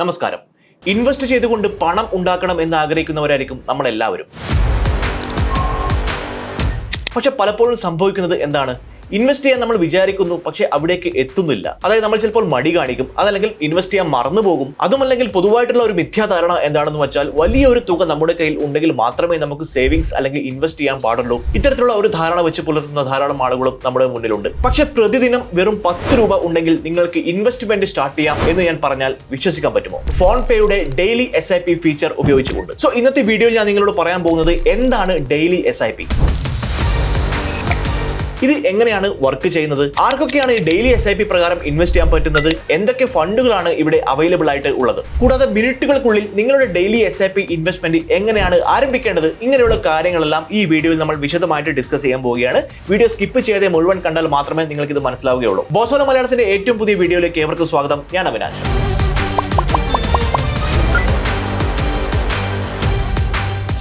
നമസ്കാരം. ഇൻവെസ്റ്റ് ചെയ്തുകൊണ്ട് പണം ഉണ്ടാക്കണം എന്ന് ആഗ്രഹിക്കുന്നവരായിരിക്കും നമ്മളെല്ലാവരും. പക്ഷെ പലപ്പോഴും സംഭവിക്കുന്നത് എന്താണ്? ഇൻവെസ്റ്റ് ചെയ്യാൻ നമ്മൾ വിചാരിക്കുന്നു, പക്ഷെ അവിടേക്ക് എത്തുന്നില്ല. അതായത് നമ്മൾ ചിലപ്പോൾ മടി കാണിക്കും, അതല്ലെങ്കിൽ ഇൻവെസ്റ്റ് ചെയ്യാൻ മറന്നു പോകും. അതുമല്ലെങ്കിൽ പൊതുവായിട്ടുള്ള ഒരു മിഥ്യാധാരണ എന്താണെന്ന് വെച്ചാൽ വലിയൊരു തുക നമ്മുടെ കയ്യിൽ ഉണ്ടെങ്കിൽ മാത്രമേ നമുക്ക് സേവിങ്സ് അല്ലെങ്കിൽ ഇൻവെസ്റ്റ് ചെയ്യാൻ പാടുള്ളൂ. ഇത്തരത്തിലുള്ള ഒരു ധാരണ വെച്ച് പുലർത്തുന്ന ധാരാളം ആളുകളും നമ്മുടെ മുന്നിലുണ്ട്. പക്ഷെ പ്രതിദിനം വെറും 10 രൂപ ഉണ്ടെങ്കിൽ നിങ്ങൾക്ക് ഇൻവെസ്റ്റ്മെന്റ് സ്റ്റാർട്ട് ചെയ്യാം എന്ന് ഞാൻ പറഞ്ഞാൽ വിശ്വസിക്കാൻ പറ്റുമോ? ഫോൺ പേയുടെ ഡെയിലി SIP ഫീച്ചർ ഉപയോഗിച്ചുകൊണ്ട്. സോ ഇന്നത്തെ വീഡിയോയിൽ ഞാൻ നിങ്ങളോട് പറയാൻ പോകുന്നത് എന്താണ് ഡെയിലി SIP, ഇത് എങ്ങനെയാണ് വർക്ക് ചെയ്യുന്നത്, ആർക്കൊക്കെയാണ് ഈ ഡെയിലി SIP പ്രകാരം ഇൻവെസ്റ്റ് ചെയ്യാൻ പറ്റുന്നത്, എന്തൊക്കെ ഫണ്ടുകളാണ് ഇവിടെ അവൈലബിൾ ആയിട്ട് ഉള്ളത്, കൂടാതെ മിനിറ്റുകൾക്കുള്ളിൽ നിങ്ങളുടെ ഡെയിലി SIP ഇൻവെസ്റ്റ്മെന്റ് എങ്ങനെയാണ് ആരംഭിക്കേണ്ടത്, ഇങ്ങനെയുള്ള കാര്യങ്ങളെല്ലാം ഈ വീഡിയോയിൽ നമ്മൾ വിശദമായിട്ട് ഡിസ്കസ് ചെയ്യാൻ പോവുകയാണ്. വീഡിയോ സ്കിപ്പ് ചെയ്തേ മുഴുവൻ കണ്ടാൽ മാത്രമേ നിങ്ങൾക്ക് ഇത് മനസ്സിലാവുകയുള്ളൂ. ബോസോല മലയാളത്തിന്റെ ഏറ്റവും പുതിയ വീഡിയോയിലേക്ക് ഏവർക്കും സ്വാഗതം. ഞാൻ അവിനാശ്.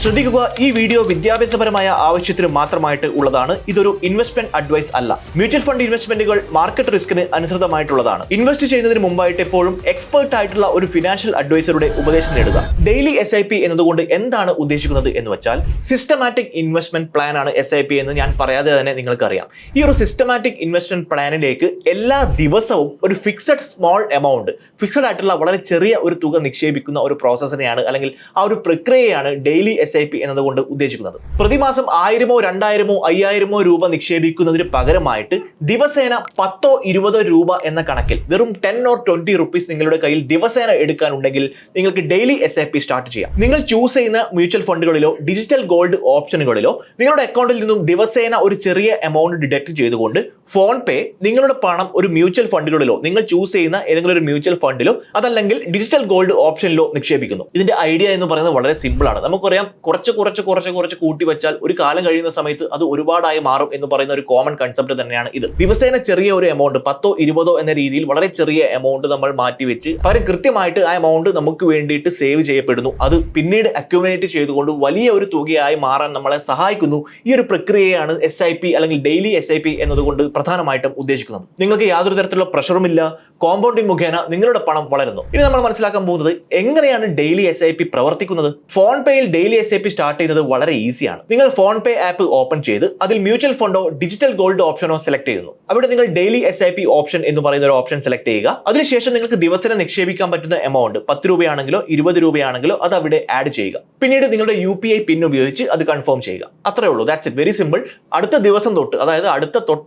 ശ്രദ്ധിക്കുക, ഈ വീഡിയോ വിദ്യാഭ്യാസപരമായ ആവശ്യത്തിന് മാത്രമായിട്ട് ഉള്ളതാണ്. ഇതൊരു ഇൻവെസ്റ്റ്മെന്റ് അഡ്വൈസ് അല്ല. മ്യൂച്വൽ ഫണ്ട് ഇൻവെസ്റ്റ്മെന്റുകൾ മാർക്കറ്റ് റിസ്കിന് അനുസൃതമായിട്ടുള്ളതാണ്. ഇൻവെസ്റ്റ് ചെയ്യുന്നതിന് മുമ്പായിട്ട് എപ്പോഴും എക്സ്പേർട്ട് ആയിട്ടുള്ള ഒരു ഫിനാൻഷ്യൽ അഡ്വൈസറുടെ ഉപദേശം നേടുക. ഡെയിലി SIP എന്നതുകൊണ്ട് എന്താണ് ഉദ്ദേശിക്കുന്നത് എന്ന് വെച്ചാൽ സിസ്റ്റമാറ്റിക് ഇൻവെസ്റ്റ്മെന്റ് പ്ലാൻ ആണ് SIP എന്ന് ഞാൻ പറയാതെ തന്നെ നിങ്ങൾക്ക് അറിയാം. ഈ ഒരു സിസ്റ്റമാറ്റിക് ഇൻവെസ്റ്റ്മെന്റ് പ്ലാനിലേക്ക് എല്ലാ ദിവസവും ഒരു ഫിക്സഡ് സ്മോൾ എമൗണ്ട്, ഫിക്സഡ് ആയിട്ടുള്ള വളരെ ചെറിയ ഒരു തുക നിക്ഷേപിക്കുന്ന ഒരു പ്രോസസ്സിനെയാണ് അല്ലെങ്കിൽ ആ ഒരു പ്രക്രിയയാണ് ഡെയിലി SIP എന്നതുകൊണ്ട് ഉദ്ദേശിക്കുന്നത്. പ്രതിമാസം 1000-ഓ 2000-ഓ 5000-ഓ രൂപ നിക്ഷേപിക്കുന്നതിന് പകരമായിട്ട് ദിവസേന 10-ഓ 20-ഓ രൂപ എന്ന കണക്കിൽ വെറും 10 or 20 റുപ്പീസ് നിങ്ങളുടെ കയ്യിൽ ദിവസേന എടുക്കാനുണ്ടെങ്കിൽ നിങ്ങൾക്ക് ഡെയിലി SIP സ്റ്റാർട്ട് ചെയ്യാം. നിങ്ങൾ ചൂസ് ചെയ്യുന്ന മ്യൂച്വൽ ഫണ്ടുകളിലോ ഡിജിറ്റൽ ഗോൾഡ് ഓപ്ഷനുകളിലോ നിങ്ങളുടെ അക്കൗണ്ടിൽ നിന്നും ദിവസേന ഒരു ചെറിയ എമൗണ്ട് ഡിഡക്ട് ചെയ്തുകൊണ്ട് ഫോൺ പേ നിങ്ങളുടെ പണം ഒരു മ്യൂച്വൽ ഫണ്ടുകളിലോ നിങ്ങൾ ചൂസ് ചെയ്യുന്ന ഏതെങ്കിലും ഒരു മ്യൂച്വൽ ഫണ്ടിലോ അതല്ലെങ്കിൽ ഡിജിറ്റൽ ഗോൾഡ് ഓപ്ഷനിലോ നിക്ഷേപിക്കുന്നു. ഇതിന്റെ ഐഡിയ എന്ന് പറയുന്നത് വളരെ സിമ്പിൾ ആണ്. നമുക്കറിയാം, കുറച്ച് കൂട്ടി വെച്ചാൽ ഒരു കാലം കഴിയുന്ന സമയത്ത് അത് ഒരുപാടായി മാറും എന്ന് പറയുന്ന ഒരു കോമൺ കൺസെപ്റ്റ് തന്നെയാണ് ഇത്. ദിവസേന ചെറിയ ഒരു എമൗണ്ട് 10-ഓ 20-ഓ എന്ന രീതിയിൽ വളരെ ചെറിയ എമൗണ്ട് നമ്മൾ മാറ്റി വെച്ച് പകരം കൃത്യമായിട്ട് ആ എമൗണ്ട് നമുക്ക് വേണ്ടിയിട്ട് സേവ് ചെയ്യപ്പെടുന്നു. അത് പിന്നീട് അക്യുമുലേറ്റ് ചെയ്തുകൊണ്ട് വലിയ ഒരു തുകയായി മാറാൻ നമ്മളെ സഹായിക്കുന്നു. ഈ ഒരു പ്രക്രിയയാണ് SIP അല്ലെങ്കിൽ ഡെയിലി SIP എന്നതുകൊണ്ട് പ്രധാനമായിട്ടും ഉദ്ദേശിക്കുന്നത്. നിങ്ങൾക്ക് യാതൊരു തരത്തിലുള്ള പ്രഷറും ഇല്ല. കോമ്പൗണ്ടിംഗ് മുഖേന നിങ്ങളുടെ പണം വളരുന്നു. ഇനി നമ്മൾ മനസ്സിലാക്കാൻ പോകുന്നത് എങ്ങനെയാണ് ഡെയിലി SIP പ്രവർത്തിക്കുന്നത്. ഫോൺ പേയിൽ ഡെയിലി SIP സ്റ്റാർട്ട് ചെയ്യുന്നത് വളരെ ഈസിയാണ്. നിങ്ങൾ ഫോൺ പേ ആപ്പ് ഓപ്പൺ ചെയ്ത് അതിൽ മ്യൂച്വൽ ഫണ്ടോ ഡിജിറ്റൽ ഗോൾഡ് ഓപ്ഷനോ സെലക്ട് ചെയ്യുന്നു. അവിടെ നിങ്ങൾ ഡെയിലി SIP ഓപ്ഷൻ എന്ന് പറയുന്ന ഒരു ഓപ്ഷൻ സെലക്ട് ചെയ്യുക. അതിനുശേഷം നിങ്ങൾക്ക് ദിവസേന നിക്ഷേപിക്കാൻ പറ്റുന്ന എമൗണ്ട് 10 രൂപയാണെങ്കിലോ 20 രൂപയാണെങ്കിലോ അത് അവിടെ ആഡ് ചെയ്യുക. പിന്നീട് നിങ്ങളുടെ UPI പിൻ ഉപയോഗിച്ച് അത് കൺഫേം ചെയ്യുക. അത്രേ ഉള്ളൂ. That's it. Very simple. അടുത്ത ദിവസം തൊട്ട്, അതായത്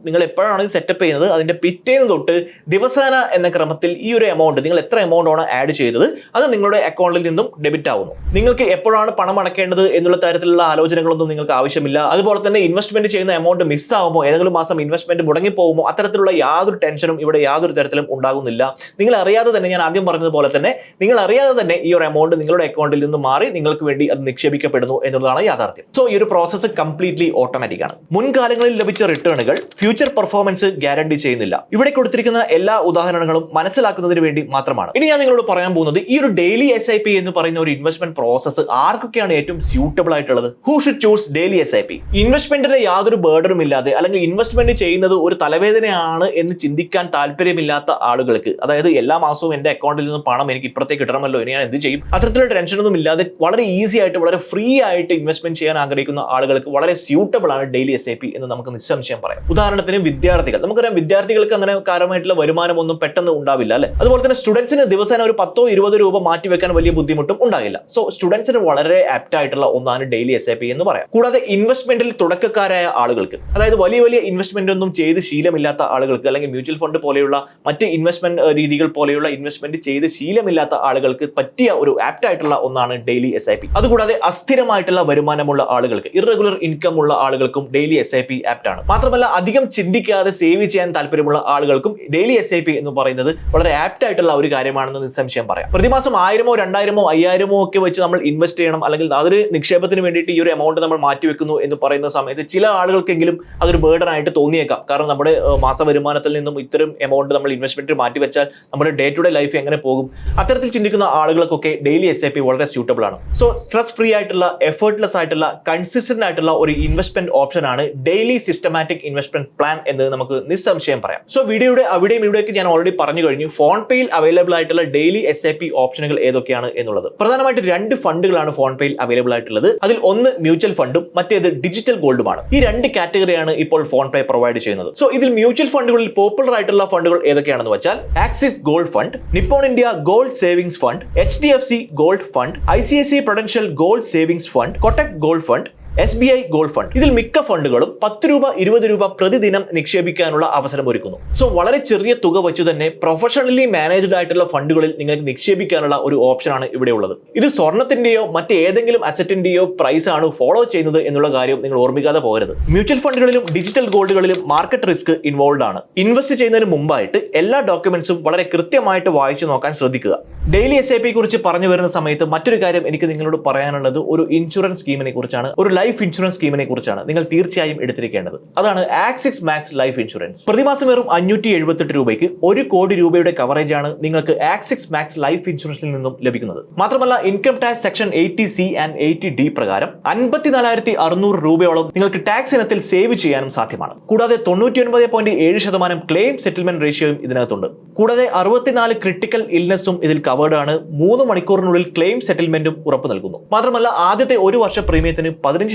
നിങ്ങൾ എപ്പോഴാണ് ഇത് സെറ്റപ്പ് ചെയ്യുന്നത് അതിന്റെ പിറ്റേന്ന് തൊട്ട് ദിവസേന എന്ന ക്രമത്തിൽ ഈ ഒരു എമൗണ്ട്, നിങ്ങൾ എത്ര എമൗണ്ട് ആണ് ആഡ് ചെയ്തത്, അത് നിങ്ങളുടെ അക്കൗണ്ടിൽ നിന്നും ഡെബിറ്റ് ആവുന്നു. നിങ്ങൾക്ക് എപ്പോഴാണ് പണം അടക്കേണ്ടത് എന്നുള്ള തരത്തിലുള്ള ആലോചനകളൊന്നും നിങ്ങൾക്ക് ആവശ്യമില്ല. അതുപോലെ തന്നെ ഇൻവെസ്റ്റ്മെന്റ് ചെയ്യുന്ന എമൗണ്ട് മിസ്സാവുമോ, ഏതെങ്കിലും മാസം ഇൻവെസ്റ്റ്മെന്റ് മുടങ്ങിപ്പോകുമോ, അത്തരത്തിലുള്ള യാതൊരു ടെൻഷനും ഇവിടെ യാതൊരു തരത്തിലും ഉണ്ടാകുന്നില്ല. നിങ്ങൾ അറിയാതെ തന്നെ, ഞാൻ ആദ്യം പറഞ്ഞതുപോലെ തന്നെ, നിങ്ങൾ അറിയാതെ തന്നെ ഈ ഒരു എമൗണ്ട് നിങ്ങളുടെ അക്കൗണ്ടിൽ നിന്ന് മാറി നിങ്ങൾക്ക് വേണ്ടി അത് നിക്ഷേപിക്കപ്പെടുന്നു എന്നുള്ളതാണ് യാഥാർത്ഥ്യം. സോ ഈ ഒരു പ്രോസസ്സ് കംപ്ലീറ്റ്ലി ഓട്ടോമാറ്റിക് ആണ്. മുൻകാലങ്ങളിൽ ലഭിച്ച റിട്ടേണുകൾ ഫ്യൂച്ചർ പെർഫോമൻസ് ഗ്യാരണ്ടി ചെയ്യുന്നില്ല. ഇവിടെ കൊടുത്തിരിക്കുന്ന എല്ലാ ഉദാഹരണങ്ങളും മനസ്സിലാക്കുന്നതിന് വേണ്ടി മാത്രമാണ്. ഇനി ഞാൻ നിങ്ങളോട് പറയാൻ പോകുന്നത് ഈ ഒരു ഡെയിലി SIP എന്ന് പറയുന്ന ഒരു ഇൻവെസ്റ്റ്മെന്റ് പ്രോസസ്സ് ആർക്കൊക്കെയാണ് ഏറ്റവും സ്യൂട്ടബിൾ ആയിട്ടുള്ളത്. Who should choose daily SIP? ഇൻവെസ്റ്റ്മെന്റിന്റെ യാതൊരു ബേർഡനും ഇല്ലാതെ അല്ലെങ്കിൽ ഇൻവെസ്റ്റ്മെന്റ് ചെയ്യുന്നത് ഒരു തലവേദനയാണ് എന്ന് ചിന്തിക്കാൻ താല്പര്യമില്ലാത്ത ആളുകൾക്ക്, അതായത് എല്ലാ മാസവും എന്റെ അക്കൗണ്ടിൽ നിന്ന് പണം എനിക്ക് ഇപ്പുറത്തേക്ക് കിട്ടണമല്ലോ, ഇനി ഞാൻ എന്ത് ചെയ്യും, അത്തരത്തിലുള്ള ടെൻഷനൊന്നും ഇല്ലാതെ വളരെ ഈസി ആയിട്ട് വളരെ ഫ്രീ ആയിട്ട് ഇൻവെസ്റ്റ്മെന്റ് ചെയ്യാൻ ആഗ്രഹിക്കുന്ന ആളുകൾക്ക് വളരെ സ്യൂട്ടബിൾ ആണ് ഡെയിലി SIP എന്ന് നമുക്ക് നിസ്സംശയം പറയാം. ഉദാഹരണത്തിന് വിദ്യാർത്ഥികൾ, നമുക്കറിയാം വിദ്യാർത്ഥികൾക്ക് അങ്ങനെ കാര്യമായിട്ടുള്ള വരുമാനമൊന്നും പെട്ടെന്ന് ഉണ്ടാവില്ല അല്ലെ. അതുപോലെ തന്നെ സ്റ്റുഡൻസിന് ദിവസേന ഒരു 10-ഓ 20 രൂപ മാറ്റി വെക്കാൻ വലിയ ബുദ്ധിമുട്ടും ഉണ്ടാകില്ല. സോ സ്റ്റുഡൻസിന് വളരെ ആപ്റ്റ് ആയിട്ടുള്ള ഒന്നാണ് ഡെയിലി SIP എന്ന് പറയാം. കൂടാതെ ഇൻവെസ്റ്റ്മെന്റിൽ തുടക്കക്കാരായ ആളുകൾക്ക്, അതായത് വലിയ ഇൻവെസ്റ്റ്മെന്റ് ഒന്നും ചെയ്ത് ശീലമില്ലാത്ത ആളുകൾക്ക്, അല്ലെങ്കിൽ മ്യൂച്വൽ ഫണ്ട് പോലെയുള്ള മറ്റ് ഇൻവെസ്റ്റ്മെന്റ് രീതികൾ പോലെയുള്ള ഇൻവെസ്റ്റ്മെന്റ് ചെയ്ത് ശീലമില്ലാത്ത ആളുകൾക്ക് പറ്റിയ ഒരു ആപ്റ്റ് ആയിട്ടുള്ള ഒന്നാണ് ഡെയിലി SIP. അതുകൂടാതെ അസ്ഥിരമായിട്ടുള്ള വരുമാനമുള്ള ആളുകൾക്ക്, ഇറഗുലർ ഇൻകം ഉള്ള ആളുകൾക്കും ഡെയിലി SIP ആപ്റ്റ് ആണ്. മാത്രമല്ല അധികം ചിന്തിക്കാതെ സേവ് ചെയ്യാൻ താല്പര്യമുള്ള ആളുകൾക്കും ഡെയിലി SIP എന്ന് പറയുന്നത് വളരെ ആപ്റ്റ് ആയിട്ടുള്ള ഒരു കാര്യമാണെന്ന് നിസ്സംശയം പറയാം. പ്രതിമാസം 1000-ഓ 2000-ഓ 5000-ഓ ഒക്കെ വെച്ച് നമ്മൾ ഇൻവെസ്റ്റ് ചെയ്യണം, അല്ലെങ്കിൽ അതൊരു നിക്ഷേപത്തിന് വേണ്ടിയിട്ട് ഈ ഒരു എമൗണ്ട് നമ്മൾ മാറ്റിവെക്കുന്നു എന്ന് പറയുന്ന സമയത്ത് ചില ആളുകൾക്കെങ്കിലും അതൊരു ബേർഡൻ ആയിട്ട് തോന്നിയേക്കാം. കാരണം നമ്മുടെ മാസ വരുമാനത്തിൽ നിന്നും ഇത്തരം എമൗണ്ട് നമ്മൾ ഇൻവെസ്റ്റ്മെന്റ് മാറ്റി വെച്ചാൽ നമ്മുടെ ഡേ ടു ഡേ ലൈഫ് എങ്ങനെ പോകും? അത്തരത്തിൽ ചിന്തിക്കുന്ന ആളുകൾക്കൊക്കെ ഡെയിലി SIP വളരെ സ്യൂട്ടബിൾ ആണ്. സോ സ്ട്രെസ് ഫ്രീ ആയിട്ടുള്ള, എഫേർട്ട്ലെസ് ആയിട്ടുള്ള, കൺസിസ്റ്റന്റ് ആയിട്ടുള്ള ഒരു ഇൻവെസ്റ്റ്മെന്റ് ഓപ്ഷൻ ആണ് ഡെയിലി സിസ്റ്റമാറ്റിക് ഇൻവെസ്റ്റ്മെന്റ് പ്ലാൻ എന്ന് നമുക്ക് നിസ്സംശയം പറയാം. സോ വീഡിയോയുടെ അവിടെയും ഇവിടെയൊക്കെ ഞാൻ ഓൾറെഡി പറഞ്ഞു കഴിഞ്ഞു ഫോൺ പേയിൽ അവൈലബിൾ ആയിട്ടുള്ള ഡെയിലി SIP ഓപ്ഷനുകൾ ഏതൊക്കെയാണ് എന്നുള്ളത്. പ്രധാനമായിട്ട് രണ്ട് ഫണ്ടുകളാണ് ഫോൺ പേയിൽ അവൈലബിൾ ആയിട്ടുള്ളത്. അതിൽ ഒന്ന് മ്യൂച്വൽ ഫണ്ടും മറ്റേത് ഡിജിറ്റൽ ഗോൾഡുമാണ്. ഈ രണ്ട് കാറ്റഗറിയാണ് ഇപ്പോൾ ഫോൺ പേ പ്രൊവൈഡ് ചെയ്യുന്നത്. സോ ഇതിൽ മ്യൂച്വൽ ഫണ്ടുകളിൽ പോപ്പുലർ ആയിട്ടുള്ള ഫണ്ടുകൾ ഏതൊക്കെയാണെന്ന് വെച്ചാൽ axis gold fund, Nippon India gold savings fund, HDFC gold fund, ICICI Prudential gold savings fund, Kotak gold fund, SBI gold fund. ഇതിൽ മിക്ക ഫണ്ടുകളും 10 രൂപ 20 രൂപ പ്രതിദിനം നിക്ഷേപിക്കാനുള്ള അവസരം ഒരുക്കുന്നു. സോ വളരെ ചെറിയ തുക വെച്ച് തന്നെ പ്രൊഫഷണലി മാനേജ്ഡ് ആയിട്ടുള്ള ഫണ്ടുകളിൽ നിങ്ങൾക്ക് നിക്ഷേപിക്കാനുള്ള ഒരു ഓപ്ഷനാണ് ഇവിടെ ഉള്ളത്. ഇത് സ്വർണത്തിന്റെയോ മറ്റേതെങ്കിലും അസറ്റിന്റെയോ പ്രൈസ് ആണ് ഫോളോ ചെയ്യുന്നത് എന്നുള്ള കാര്യം നിങ്ങൾ ഓർമ്മിക്കാതെ പോകരുത്. മ്യൂച്വൽ ഫണ്ടുകളിലും ഡിജിറ്റൽ ഗോൾഡുകളിലും മാർക്കറ്റ് റിസ്ക് ഇൻവോൾവ് ആണ്. ഇൻവെസ്റ്റ് ചെയ്യുന്നതിന് മുമ്പായിട്ട് എല്ലാ ഡോക്യുമെന്റ്സും വളരെ കൃത്യമായിട്ട് വായിച്ചു നോക്കാൻ ശ്രദ്ധിക്കുക. ഡെയിലി SIP കുറിച്ച് പറഞ്ഞു വരുന്ന സമയത്ത് മറ്റൊരു കാര്യം എനിക്ക് നിങ്ങളോട് പറയാനുള്ളത് ഒരു ഇൻഷുറൻസ് സ്കീമിനെ കുറിച്ചാണ്, ഒരു ലൈഫ് ഇൻഷുറൻസ് സ്കീമിനെ കുറിച്ചാണ് നിങ്ങൾ തീർച്ചയായും എടുത്തിരിക്കേണ്ടത്. അതാണ് ആക്സിസ് മാക്സ് ലൈഫ് ഇൻഷുറൻസ്. പ്രതിമാസം വെറും 578 രൂപയ്ക്ക് 1 കോടി രൂപയുടെ കവറേജ് ആണ് നിങ്ങൾക്ക് ആക്സിസ് മാക്സ് ലൈഫ് ഇൻഷുറൻസിൽ നിന്നും ലഭിക്കുന്നത്. മാത്രമല്ല income tax section 80C and 80D പ്രകാരം 54,600 രൂപയോളം നിങ്ങൾക്ക് ടാക്സ് ഇനത്തിൽ സേവ് ചെയ്യാനും സാധ്യമാണ്. കൂടാതെ 99.7% ക്ലെയിം സെറ്റിൽമെന്റ് റേഷ്യോയും ഇതിനകത്തുണ്ട്. കൂടാതെ 64 ക്രിട്ടിക്കൽ ഇൽനെസ്സും ഇതിൽ കവേർഡ് ആണ്. 3 മണിക്കൂറിനുള്ളിൽ ക്ലെയിം സെറ്റിൽമെന്റും ഉറപ്പു നൽകുന്നു. മാത്രമല്ല ആദ്യത്തെ 1 വർഷ പ്രീമിയത്തിന് 15%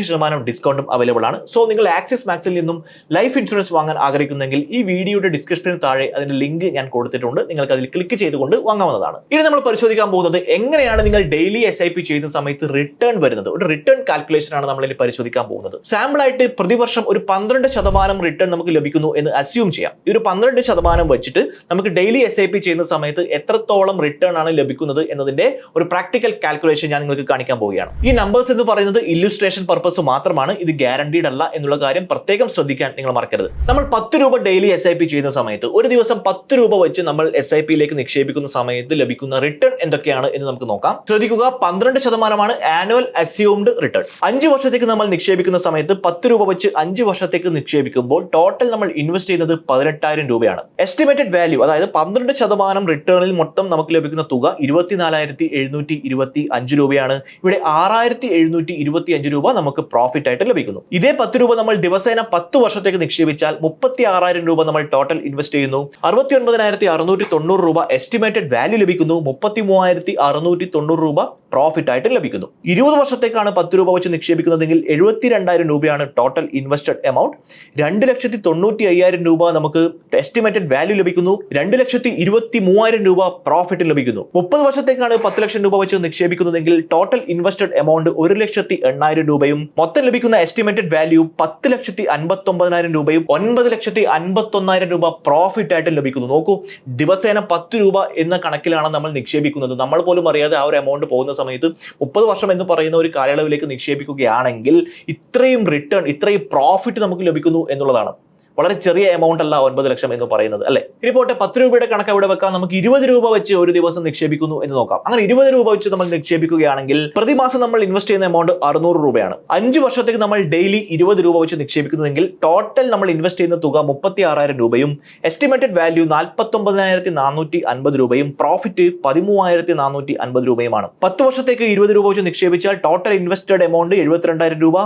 ഡിസ്കൗണ്ടും അവൈലബിൾ ആണ്. സോ നിങ്ങൾ ആക്സിസ് മാക്സിൽ നിന്നും ലൈഫ് ഇൻഷുറൻസ് വാങ്ങാൻ ആഗ്രഹിക്കുന്നെങ്കിൽ ഈ വീഡിയോയുടെ ഡിസ്ക്രിപ്ഷന് താഴെ അതിന്റെ ലിങ്ക് ഞാൻ കൊടുത്തിട്ടുണ്ട്. നിങ്ങൾക്ക് അതിൽ ക്ലിക്ക് ചെയ്തുകൊണ്ട് വാങ്ങാവുന്നതാണ്. ഇനി നമ്മൾ പരിശോധിക്കാൻ പോകുന്നത് എങ്ങനെയാണ് നിങ്ങൾ ഡെയിലി SIP ചെയ്യുന്ന സമയത്ത് റിട്ടേൺ വരുന്നത്. ഒരു റിട്ടേൺ കാൽക്കുലേഷൻ ആണ് നമ്മൾ ഇനി പരിശോധിക്കാൻ പോകുന്നത്. സാമ്പിൾ ആയിട്ട് പ്രതിവർഷം ഒരു 12% റിട്ടേൺ നമുക്ക് ലഭിക്കുന്നു എന്ന് അസ്യൂം ചെയ്യാം. ഈ ഒരു 12% വെച്ചിട്ട് നമുക്ക് ഡെയിലി SIP ചെയ്യുന്ന സമയത്ത് എത്രത്തോളം റിട്ടേൺ ആണ് ലഭിക്കുന്നത് എന്നതിന്റെ ഒരു പ്രാക്ടിക്കൽ കാൽക്കുലേഷൻ ഞാൻ നിങ്ങൾക്ക് കാണിക്കാൻ പോവുകയാണ്. ഈ നമ്പേഴ്സ് എന്ന് പറയുന്നത് ഇല്ലുസ്ട്രേഷൻ പർപ്പസ് മാത്രമാണ്. ഇത് ഗ്യാരണ്ടീഡ് അല്ല എന്നുള്ള കാര്യം പ്രത്യേകം ശ്രദ്ധിക്കാൻ നിങ്ങൾ മറക്കരുത്. നമ്മൾ 10 രൂപ ഡെയിലി SIP ചെയ്യുന്ന സമയത്ത് ഒരു ദിവസം 10 രൂപ വെച്ച് നമ്മൾ SIP-യിലേക്ക് നിക്ഷേപിക്കുന്ന സമയത്ത് ലഭിക്കുന്ന റിട്ടേൺ എന്തൊക്കെയാണ് എന്ന് നമുക്ക് നോക്കാം. ശ്രദ്ധിക്കുക, 12% ആനുവൽ അസ്യൂംഡ് റിട്ടേൺ. 5 വർഷത്തേക്ക് നമ്മൾ നിക്ഷേപിക്കുന്ന സമയത്ത് 10 രൂപ വെച്ച് 5 വർഷത്തേക്ക് നിക്ഷേപിക്കുമ്പോൾ ടോട്ടൽ നമ്മൾ ഇൻവെസ്റ്റ് ചെയ്യുന്നത് 18,000 രൂപയാണ്. എസ്റ്റിമേറ്റഡ് വാല്യൂ അതായത് 12% റിട്ടേണിൽ മൊത്തം നമുക്ക് ലഭിക്കുന്ന തുക 24,725 രൂപയാണ്. ഇവിടെ 6,725 രൂപ നമുക്ക് പ്രോഫിറ്റ് ആയിട്ട് ലഭിക്കുന്നു. ഇതേ 10 രൂപ നമ്മൾ ദിവസേന 10 വർഷത്തേക്ക് നിക്ഷേപിച്ചാൽ 36,000 രൂപ നമ്മൾ ടോട്ടൽ ഇൻവെസ്റ്റ് ചെയ്യുന്നു. 69,690 രൂപ എസ്റ്റിമേറ്റഡ് വാല്യൂ ലഭിക്കുന്നു. 33,690 രൂപ പ്രോഫിറ്റ് ആയിട്ട് ലഭിക്കുന്നു. 20 വർഷത്തേക്കാണ് 10 രൂപ വെച്ച് നിക്ഷേപിക്കുന്നതെങ്കിൽ 72,000 രൂപയാണ് ടോട്ടൽ ഇൻവെസ്റ്റഡ് എമൗണ്ട്. 2,95,000 രൂപ നമുക്ക് എസ്റ്റിമേറ്റഡ് വാല്യൂ ലഭിക്കുന്നു. 2,23,000 രൂപ പ്രോഫിറ്റ് ലഭിക്കുന്നു. 30 വർഷത്തേക്കാണ് 10 ലക്ഷം രൂപ വെച്ച് നിക്ഷേപിക്കുന്നതെങ്കിൽ ടോട്ടൽ ഇൻവെസ്റ്റഡ് എമൗണ്ട് 1,08,000 രൂപയും മൊത്തം ലഭിക്കുന്ന എസ്റ്റിമേറ്റഡ് വാല്യൂ 10,59,000 രൂപയും 9,51,000 രൂപ പ്രോഫിറ്റ് ആയിട്ട് ലഭിക്കുന്നു. നോക്കൂ, ദിവസേന 10 രൂപ എന്ന കണക്കിലാണ് നമ്മൾ നിക്ഷേപിക്കുന്നത്. നമ്മൾ പോലും അറിയാതെ ആ ഒരു എമൗണ്ട് പോകുന്ന സമയത്ത് 30 വർഷം എന്ന് പറയുന്ന ഒരു കാലയളവിലേക്ക് നിക്ഷേപിക്കുകയാണെങ്കിൽ ഇത്രയും റിട്ടേൺ, ഇത്രയും പ്രോഫിറ്റ് നമുക്ക് ലഭിക്കുന്നു എന്നുള്ളതാണ്. വളരെ ചെറിയ എമൗണ്ട് അല്ല 9 ലക്ഷം എന്ന് പറയുന്നത്, അല്ലെ? ഇനി പോട്ടെ, 10 രൂപയുടെ കണക്ക് ഇവിടെ വെക്കാം. നമുക്ക് 20 രൂപ വെച്ച് ഒരു ദിവസം നിക്ഷേപിക്കുന്നു എന്ന് നോക്കാം. അങ്ങനെ 20 രൂപ വെച്ച് നമ്മൾ നിക്ഷേപിക്കുകയാണെങ്കിൽ പ്രതിമാസം നമ്മൾ ഇൻവെസ്റ്റ് ചെയ്യുന്ന എമൗണ്ട് 600 രൂപയാണ്. 5 വർഷത്തേക്ക് നമ്മൾ ഡെയിലി 20 രൂപ വെച്ച് നിക്ഷേപിക്കുന്നതെങ്കിൽ ടോട്ടൽ നമ്മൾ ഇൻവെസ്റ്റ് ചെയ്യുന്ന തുക 36,000 രൂപയും എസ്റ്റിമേറ്റഡ് വാല്യൂ 49,450 രൂപയും പ്രോഫിറ്റ് 13,450 രൂപയുമാണ്. 10 വർഷത്തേക്ക് 20 രൂപ വെച്ച് നിക്ഷേപിച്ചാൽ ടോട്ടൽ ഇൻവെസ്റ്റഡ് എമൗണ്ട് 72,000 രൂപ,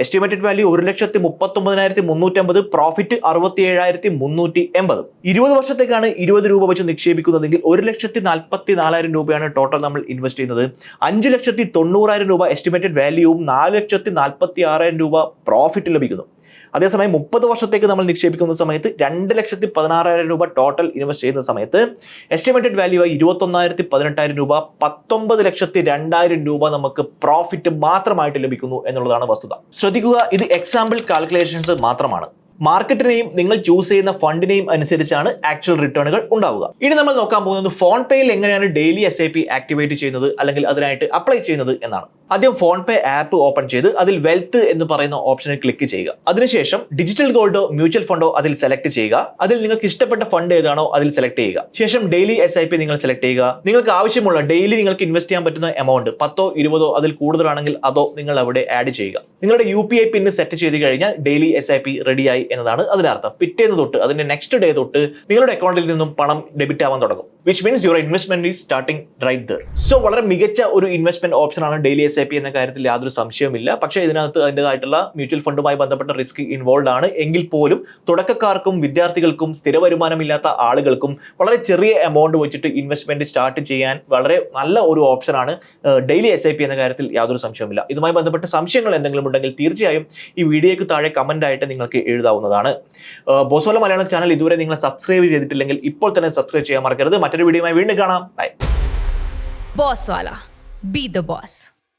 എസ്റ്റിമേറ്റഡ് വാല്യൂ 1,39,350, പ്രോഫിറ്റ് 67,380. 20 വർഷത്തേക്കാണ് 20 രൂപ വെച്ച് നിക്ഷേപിക്കുന്നതെങ്കിൽ 1,44,000 രൂപയാണ് ടോട്ടൽ നമ്മൾ ഇൻവെസ്റ്റ് ചെയ്യുന്നത്. 5,90,000 രൂപ എസ്റ്റിമേറ്റഡ് വാല്യൂവും 4,46,000 രൂപ പ്രോഫിറ്റ് ലഭിക്കുന്നു. അതേസമയം 30 വർഷത്തേക്ക് നമ്മൾ നിക്ഷേപിക്കുന്ന സമയത്ത് 2,16,000 രൂപ ടോട്ടൽ ഇൻവെസ്റ്റ് ചെയ്യുന്ന സമയത്ത് എസ്റ്റിമേറ്റഡ് വാല്യൂ 21,18,000 രൂപ, 19,02,000 രൂപ നമുക്ക് പ്രോഫിറ്റ് മാത്രമായിട്ട് ലഭിക്കുന്നു എന്നുള്ളതാണ് വസ്തുത. ശ്രദ്ധിക്കുക, ഇത് എക്സാമ്പിൾ കാൽക്കുലേഷൻസ് മാത്രമാണ്. മാർക്കറ്റിനെയും നിങ്ങൾ ചൂസ് ചെയ്യുന്ന ഫണ്ടിനെയും അനുസരിച്ചാണ് ആക്ച്വൽ റിട്ടേണുകൾ ഉണ്ടാവുക. ഇനി നമ്മൾ നോക്കാൻ പോകുന്നത് ഫോൺ പേയിൽ എങ്ങനെയാണ് ഡെയിലി SIP ആക്ടിവേറ്റ് ചെയ്യുന്നത് അല്ലെങ്കിൽ അതിനായിട്ട് അപ്ലൈ ചെയ്യുന്നത് എന്നാണ്. ആദ്യം ഫോൺ പേ ആപ്പ് ഓപ്പൺ ചെയ്ത് അതിൽ വെൽത്ത് എന്ന് പറയുന്ന ഓപ്ഷനിൽ ക്ലിക്ക് ചെയ്യുക. അതിനുശേഷം ഡിജിറ്റൽ ഗോൾഡോ മ്യൂച്വൽ ഫണ്ടോ അതിൽ സെലക്ട് ചെയ്യുക. അതിൽ നിങ്ങൾക്ക് ഇഷ്ടപ്പെട്ട ഫണ്ട് ഏതാണോ അതിൽ സെലക്ട് ചെയ്യുക. ശേഷം ഡെയിലി SIP നിങ്ങൾ സെലക്ട് ചെയ്യുക. നിങ്ങൾക്ക് ആവശ്യമുള്ള ഡെയിലി നിങ്ങൾക്ക് ഇൻവെസ്റ്റ് ചെയ്യാൻ പറ്റുന്ന എമൗണ്ട് 10, 20 അതിൽ കൂടുതലാണെങ്കിൽ അതോ നിങ്ങൾ അവിടെ ആഡ് ചെയ്യുക. നിങ്ങളുടെ UPI പിൻ സെറ്റ് ചെയ്ത് കഴിഞ്ഞാൽ ഡെയിലി SIP റെഡിയായി എന്നതാണ് അതിനർത്ഥം. പിറ്റേന്ന് തൊട്ട് അതിന്റെ നെക്സ്റ്റ് ഡേ തൊട്ട് നിങ്ങളുടെ അക്കൗണ്ടിൽ നിന്നും പണം ഡെബിറ്റ് ആവാൻ തുടങ്ങും. Which means your investment is starting right there. So വളരെ മികച്ച ഒരു ഇൻവെസ്റ്റ്മെന്റ് ഓപ്ഷൻ ആണ് ഡെയിലി SIP എന്ന കാര്യത്തിൽ യാതൊരു സംശയവുമില്ല. പക്ഷേ ഇതിനകത്ത് അതിൻ്റെതായിട്ടുള്ള മ്യൂച്വൽ ഫണ്ടുമായി ബന്ധപ്പെട്ട റിസ്ക് ഇൻവോൾവ് ആണ്. എങ്കിൽ പോലും തുടക്കക്കാർക്കും വിദ്യാർത്ഥികൾക്കും സ്ഥിര വരുമാനമില്ലാത്ത ആളുകൾക്കും വളരെ ചെറിയ എമൗണ്ട് വെച്ചിട്ട് ഇൻവെസ്റ്റ്മെന്റ് സ്റ്റാർട്ട് ചെയ്യാൻ വളരെ നല്ല ഒരു ഓപ്ഷനാണ് ഡെയിലി SIP എന്ന കാര്യത്തിൽ യാതൊരു സംശയവുമില്ല. ഇതുമായി ബന്ധപ്പെട്ട സംശയങ്ങൾ എന്തെങ്കിലും ഉണ്ടെങ്കിൽ തീർച്ചയായും ഈ വീഡിയോയ്ക്ക് താഴെ കമന്റ് ആയിട്ട് നിങ്ങൾക്ക് എഴുതാവുന്നതാണ്. ബോസ്വാല മലയാളം ചാനൽ ഇതുവരെ നിങ്ങൾ സബ്സ്ക്രൈബ് ചെയ്തിട്ടില്ലെങ്കിൽ ഇപ്പോൾ തന്നെ സബ്സ്ക്രൈബ് ചെയ്യാൻ മറക്കരുത്. മറ്റൊരു വീഡിയോയുമായി വീണ്ടും കാണാം. By. Bosswala. Be the boss.